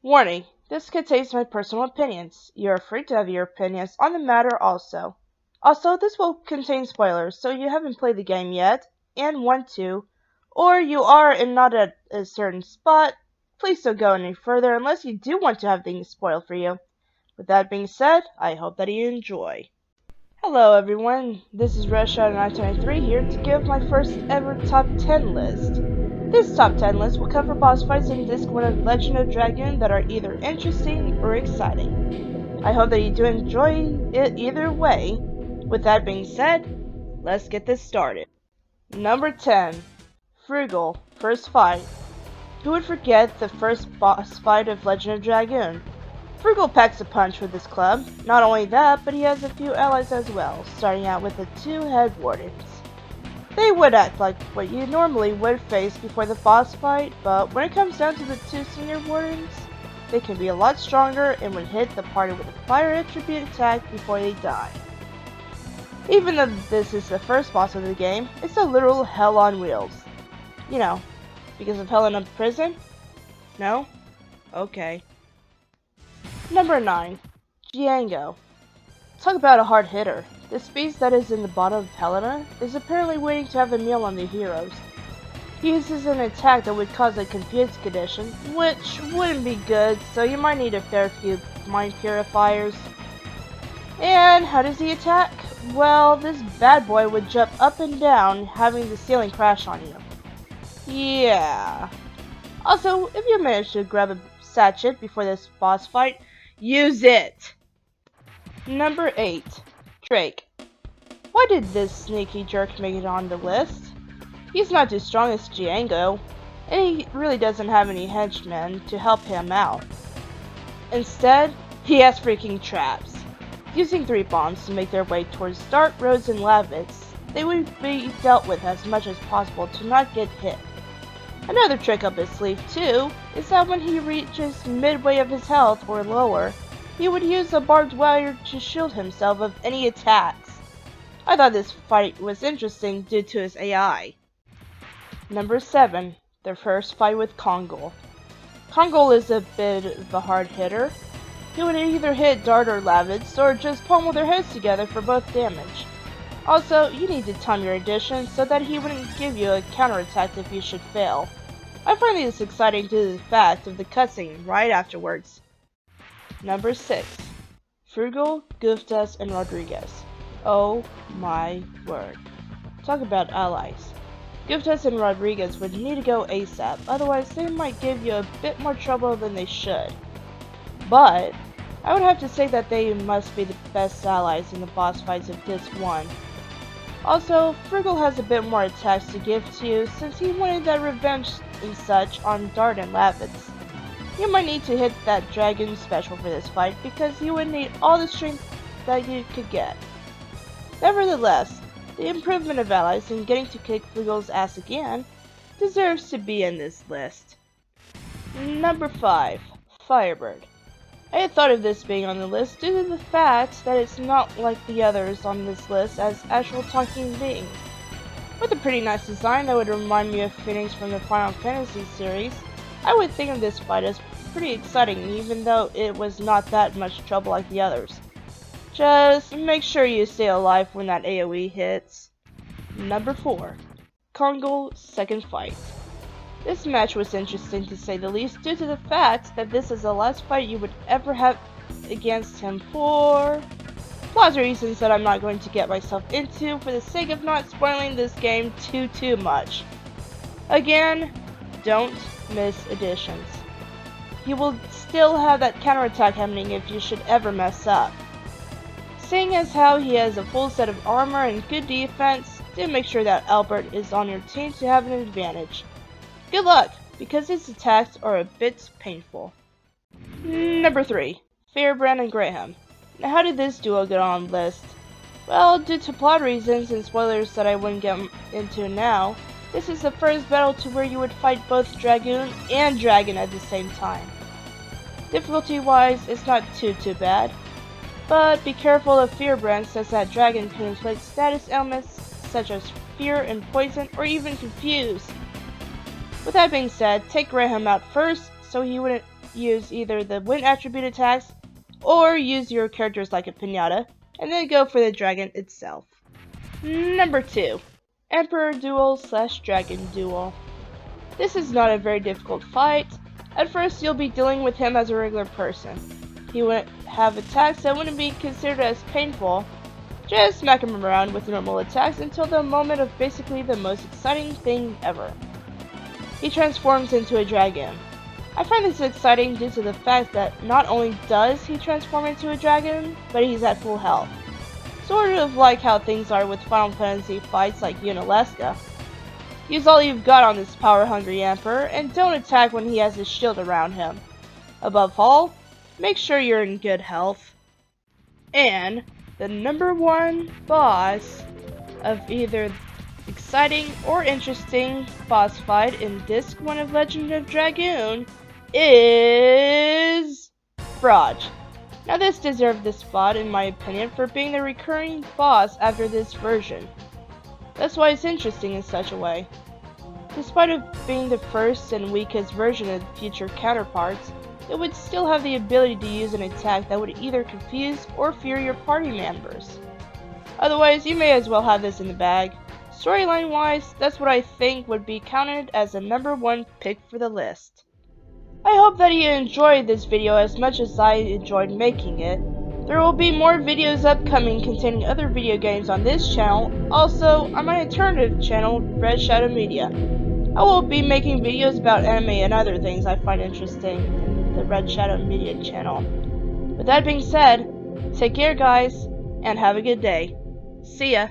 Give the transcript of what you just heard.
Warning: this contains my personal opinions. You are free to have your opinions on the matter also. Also, this will contain spoilers, so you haven't played the game yet, and want to, or you are and not at a certain spot, please don't go any further unless you do want to have things spoiled for you. With that being said, I hope that you enjoy. Hello everyone, this is RedShadow923 here to give my first ever top 10 list. This top 10 list will cover boss fights in Disc 1 of Legend of Dragoon that are either interesting or exciting. I hope that you do enjoy it either way. With that being said, let's get this started. Number 10. Frugal, First Fight. Who would forget the first boss fight of Legend of Dragoon? Frugal packs a punch with his club. Not only that, but he has a few allies as well, starting out with the two head wardens. They would act like what you normally would face before the boss fight, but when it comes down to the two senior wardens, they can be a lot stronger and would hit the party with a fire attribute attack before they die. Even though this is the first boss of the game, it's a literal hell on wheels. You know, because of Hell in a Prison? No? Okay. Number 9. Django. Talk about a hard hitter. This beast that is in the bottom of Helena is apparently waiting to have a meal on the heroes. He uses an attack that would cause a confused condition, which wouldn't be good, so you might need a fair few mind purifiers. And how does he attack? Well, this bad boy would jump up and down, having the ceiling crash on you. Yeah. Also, if you manage to grab a sachet before this boss fight, use it! Number 8. Drake. Why did this sneaky jerk make it on the list? He's not as strong as Django, and he really doesn't have any henchmen to help him out. Instead, he has freaking traps. Using 3 bombs to make their way towards dark roads and labyrinths, they would be dealt with as much as possible to not get hit. Another trick up his sleeve too is that when he reaches midway of his health or lower, he would use a barbed wire to shield himself of any attacks. I thought this fight was interesting due to his AI. Number 7. Their first fight with Kongol. Kongol is a bit of a hard hitter. He would either hit Dart or Lavitz or just pummel their heads together for both damage. Also, you need to time your additions so that he wouldn't give you a counterattack if you should fail. I find this exciting due to the fact of the cutscene right afterwards. Number 6. Frugal, Guftas, and Rodriguez. Oh my word. Talk about allies. Guftas and Rodriguez would need to go ASAP, otherwise they might give you a bit more trouble than they should. But, I would have to say that they must be the best allies in the boss fights of Disc 1. Also, Frugal has a bit more attacks to give to you since he wanted that revenge and such on Dart and Lavitz. You might need to hit that Dragoon special for this fight because you would need all the strength that you could get. Nevertheless, the improvement of allies and getting to kick Frugal's ass again deserves to be in this list. Number 5. Firebird. I had thought of this being on the list due to the fact that it's not like the others on this list as actual talking beings. With a pretty nice design that would remind me of Phoenix from the Final Fantasy series, I would think of this fight as pretty exciting even though it was not that much trouble like the others. Just make sure you stay alive when that AoE hits. Number 4. Kongol Second Fight. This match was interesting to say the least due to the fact that this is the last fight you would ever have against him for lots of reasons that I'm not going to get myself into for the sake of not spoiling this game too much. Again, don't miss additions. You will still have that counterattack happening if you should ever mess up. Seeing as how he has a full set of armor and good defense, do make sure that Albert is on your team to have an advantage. Good luck, because his attacks are a bit painful. Number 3. Firebrand and Graham. Now how did this duo get on the list? Well, due to plot reasons and spoilers that I wouldn't get into now, this is the first battle to where you would fight both Dragoon and Dragon at the same time. Difficulty wise, it's not too bad, but be careful of Firebrand since that Dragon can inflict status ailments such as fear and poison or even confuse. With that being said, take Graham out first so he wouldn't use either the wind attribute attacks or use your characters like a Pinata, and then go for the dragon itself. Number 2. Emperor Duel / Dragon Duel. This is not a very difficult fight. At first you'll be dealing with him as a regular person. He wouldn't have attacks that wouldn't be considered as painful. Just smack him around with normal attacks until the moment of basically the most exciting thing ever. He transforms into a dragon. I find this exciting due to the fact that not only does he transform into a dragon, but he's at full health. Sort of like how things are with Final Fantasy fights like Yunalesca. Use all you've got on this power-hungry Emperor, and don't attack when he has his shield around him. Above all, make sure you're in good health. And the number 1 boss of either exciting or interesting boss fight in Disc 1 of Legend of Dragoon is Braj. Now this deserved this spot in my opinion for being the recurring boss after this version. That's why it's interesting in such a way. Despite of being the first and weakest version of future counterparts, it would still have the ability to use an attack that would either confuse or fear your party members. Otherwise, you may as well have this in the bag. Storyline wise, that's what I think would be counted as a number 1 pick for the list. I hope that you enjoyed this video as much as I enjoyed making it. There will be more videos upcoming containing other video games on this channel, also on my alternative channel, Red Shadow Media. I will be making videos about anime and other things I find interesting in the Red Shadow Media channel. With that being said, take care guys, and have a good day. See ya!